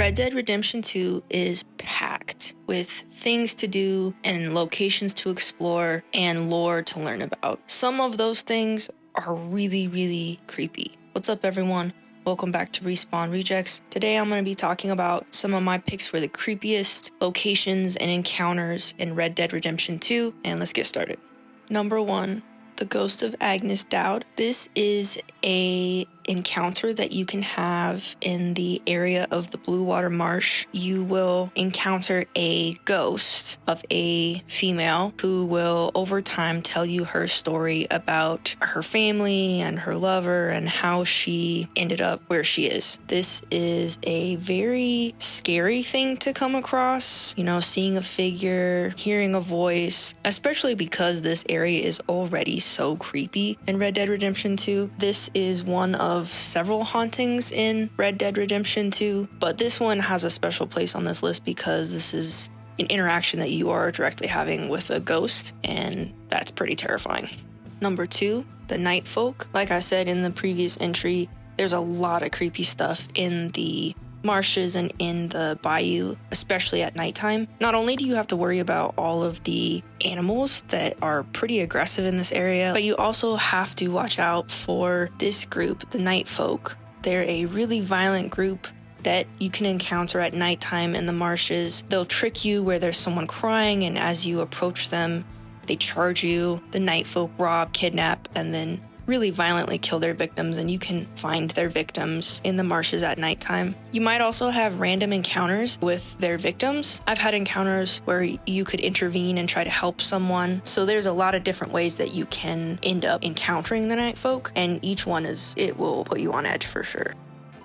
Red Dead Redemption 2 is packed with things to do and locations to explore and lore to learn about. Some of those things are really, really creepy. What's up, everyone? Welcome back to Respawn Rejects. Today I'm going to be talking about some of my picks for the creepiest locations and encounters in Red Dead Redemption 2, and let's get started. Number 1, the Ghost of Agnes Dowd. This is a encounter that you can have in the area of the Bluewater Marsh. You will encounter a ghost of a female who will over time tell you her story about her family and her lover and how she ended up where she is. This is a very scary thing to come across, seeing a figure, hearing a voice, especially because this area is already so creepy in Red Dead Redemption 2. This is one of several hauntings in Red Dead Redemption 2, but this one has a special place on this list because this is an interaction that you are directly having with a ghost, and that's pretty terrifying. Number 2, the Nightfolk. Like I said in the previous entry, there's a lot of creepy stuff in the marshes and in the bayou, especially at nighttime. Not only do you have to worry about all of the animals that are pretty aggressive in this area, but you also have to watch out for this group, the Nightfolk. They're a really violent group that you can encounter at nighttime in the marshes. They'll trick you where there's someone crying, and as you approach them, they charge you. The Nightfolk rob, kidnap, and then really violently kill their victims, and you can find their victims in the marshes at nighttime. You might also have random encounters with their victims. I've had encounters where you could intervene and try to help someone. So there's a lot of different ways that you can end up encountering the Nightfolk, and each one it will put you on edge for sure.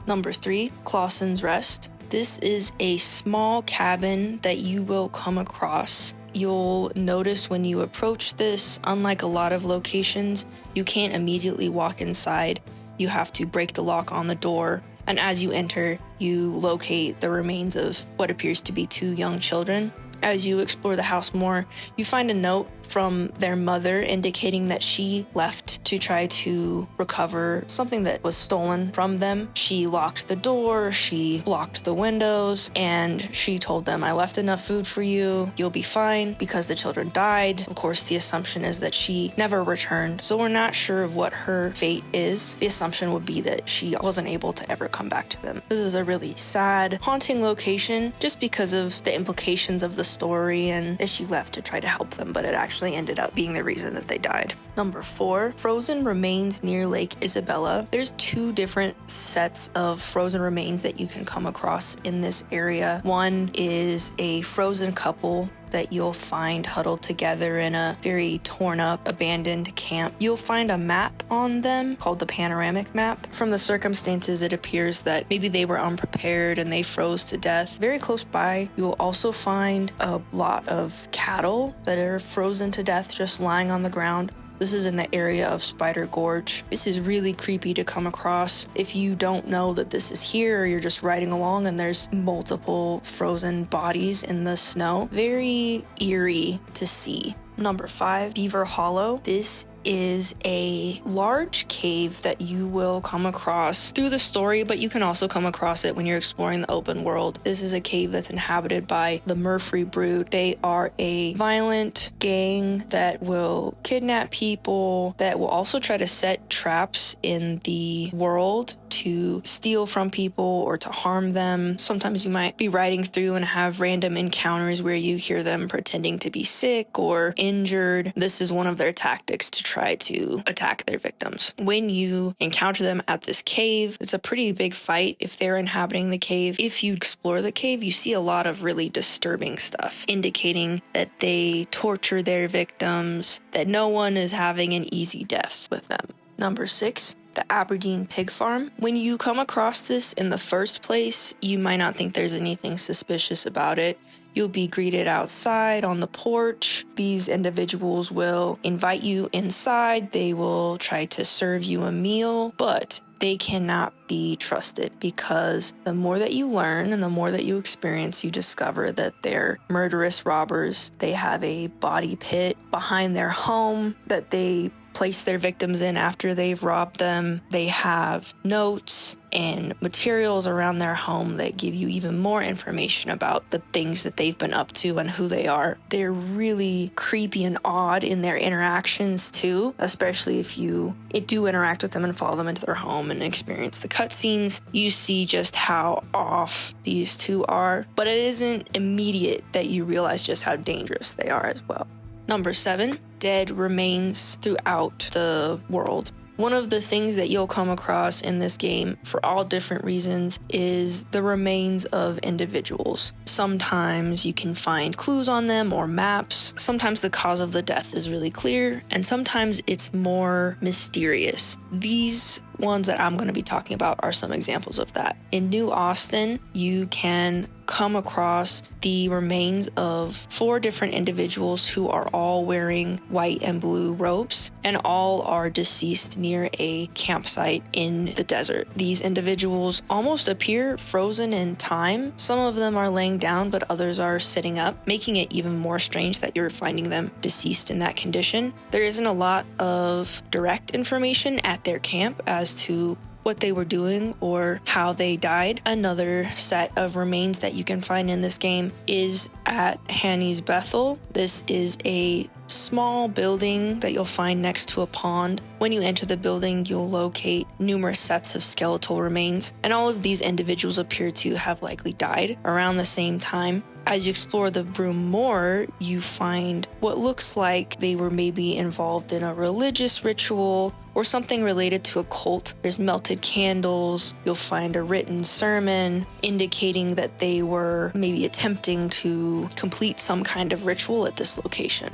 Number 3, Clawson's Rest. This is a small cabin that you will come across. You'll notice when you approach this, unlike a lot of locations, you can't immediately walk inside. You have to break the lock on the door, and as you enter, you locate the remains of what appears to be 2 young children. As you explore the house more, you find a note from their mother indicating that she left to try to recover something that was stolen from them. She locked the door, she blocked the windows, and she told them, "I left enough food for you, you'll be fine," because the children died. Of course, the assumption is that she never returned, so we're not sure of what her fate is. The assumption would be that she wasn't able to ever come back to them. This is a really sad, haunting location just because of the implications of the story and that she left to try to help them, but it actually ended up being the reason that they died. Number 4, frozen remains near Lake Isabella. There's 2 different sets of frozen remains that you can come across in this area. One is a frozen couple that you'll find huddled together in a very torn up, abandoned camp. You'll find a map on them called the panoramic map. From the circumstances, it appears that maybe they were unprepared and they froze to death. Very close by, you will also find a lot of cattle that are frozen to death just lying on the ground. This is in the area of Spider Gorge. This is really creepy to come across if you don't know that this is here, or you're just riding along and there's multiple frozen bodies in the snow. Very eerie to see. Number 5, Beaver Hollow. This is a large cave that you will come across through the story, but you can also come across it when you're exploring the open world. This is a cave that's inhabited by the Murphy Brood. They are a violent gang that will kidnap people, that will also try to set traps in the world to steal from people or to harm them. Sometimes you might be riding through and have random encounters where you hear them pretending to be sick or injured. This is one of their tactics to try to attack their victims. When you encounter them at this cave, it's a pretty big fight if they're inhabiting the cave. If you explore the cave, you see a lot of really disturbing stuff, indicating that they torture their victims, that no one is having an easy death with them. Number 6, the Aberdeen Pig Farm. When you come across this in the first place, you might not think there's anything suspicious about it. You'll be greeted outside on the porch. These individuals will invite you inside. They will try to serve you a meal, but they cannot be trusted because the more that you learn and the more that you experience, you discover that they're murderous robbers. They have a body pit behind their home that they place their victims in after they've robbed them. They have notes and materials around their home that give you even more information about the things that they've been up to and who they are. They're really creepy and odd in their interactions too, especially if you do interact with them and follow them into their home and experience the cutscenes. You see just how off these two are, but it isn't immediate that you realize just how dangerous they are as well. Number 7, dead remains throughout the world. One of the things that you'll come across in this game for all different reasons is the remains of individuals. Sometimes you can find clues on them or maps. Sometimes the cause of the death is really clear, and sometimes it's more mysterious. These ones that I'm going to be talking about are some examples of that. In New Austin, you can come across the remains of 4 different individuals who are all wearing white and blue robes, and all are deceased near a campsite in the desert. These individuals almost appear frozen in time. Some of them are laying down, but others are sitting up, making it even more strange that you're finding them deceased in that condition. There isn't a lot of direct information at their camp as to what they were doing or how they died. Another set of remains that you can find in this game is at Hanny's Bethel. This is a small building that you'll find next to a pond. When you enter the building, you'll locate numerous sets of skeletal remains, and all of these individuals appear to have likely died around the same time. As you explore the room more, you find what looks like they were maybe involved in a religious ritual or something related to a cult. There's melted candles. You'll find a written sermon indicating that they were maybe attempting to complete some kind of ritual at this location.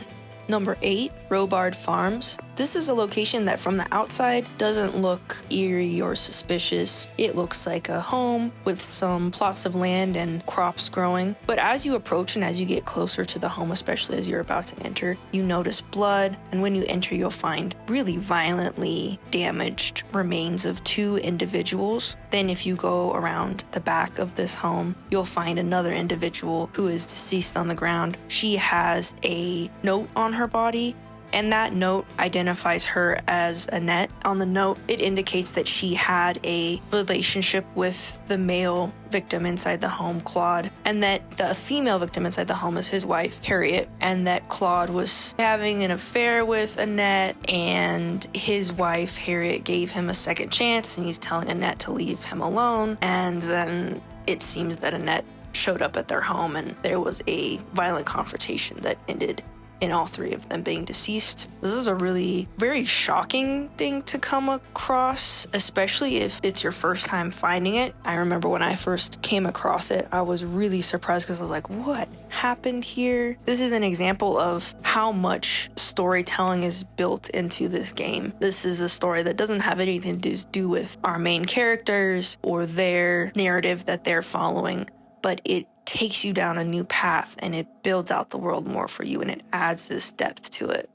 Number 8, Robard Farms. This is a location that from the outside doesn't look eerie or suspicious. It looks like a home with some plots of land and crops growing. But as you approach and as you get closer to the home, especially as you're about to enter, you notice blood. And when you enter, you'll find really violently damaged remains of 2 individuals. Then if you go around the back of this home, you'll find another individual who is deceased on the ground. She has a note on her body, and that note identifies her as Annette. On the note, it indicates that she had a relationship with the male victim inside the home, Claude, and that the female victim inside the home is his wife, Harriet, and that Claude was having an affair with Annette, and his wife, Harriet, gave him a second chance, and he's telling Annette to leave him alone. And then it seems that Annette showed up at their home, and there was a violent confrontation that ended in all 3 of them being deceased. This is a really very shocking thing to come across, especially if it's your first time finding it. I remember when I first came across it, I was really surprised because I was like, what happened here? This is an example of how much storytelling is built into this game. This is a story that doesn't have anything to do with our main characters or their narrative that they're following, but it takes you down a new path and it builds out the world more for you and it adds this depth to it.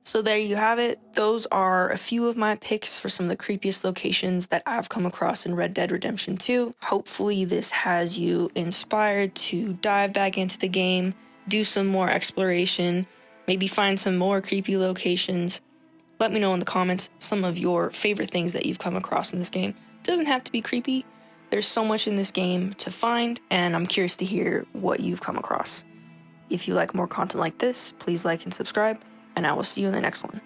So there you have it. Those are a few of my picks for some of the creepiest locations that I've come across in Red Dead Redemption 2. Hopefully this has you inspired to dive back into the game, do some more exploration, maybe find some more creepy locations. Let me know in the comments some of your favorite things that you've come across in this game. It doesn't have to be creepy. There's so much in this game to find, and I'm curious to hear what you've come across. If you like more content like this, please like and subscribe, and I will see you in the next one.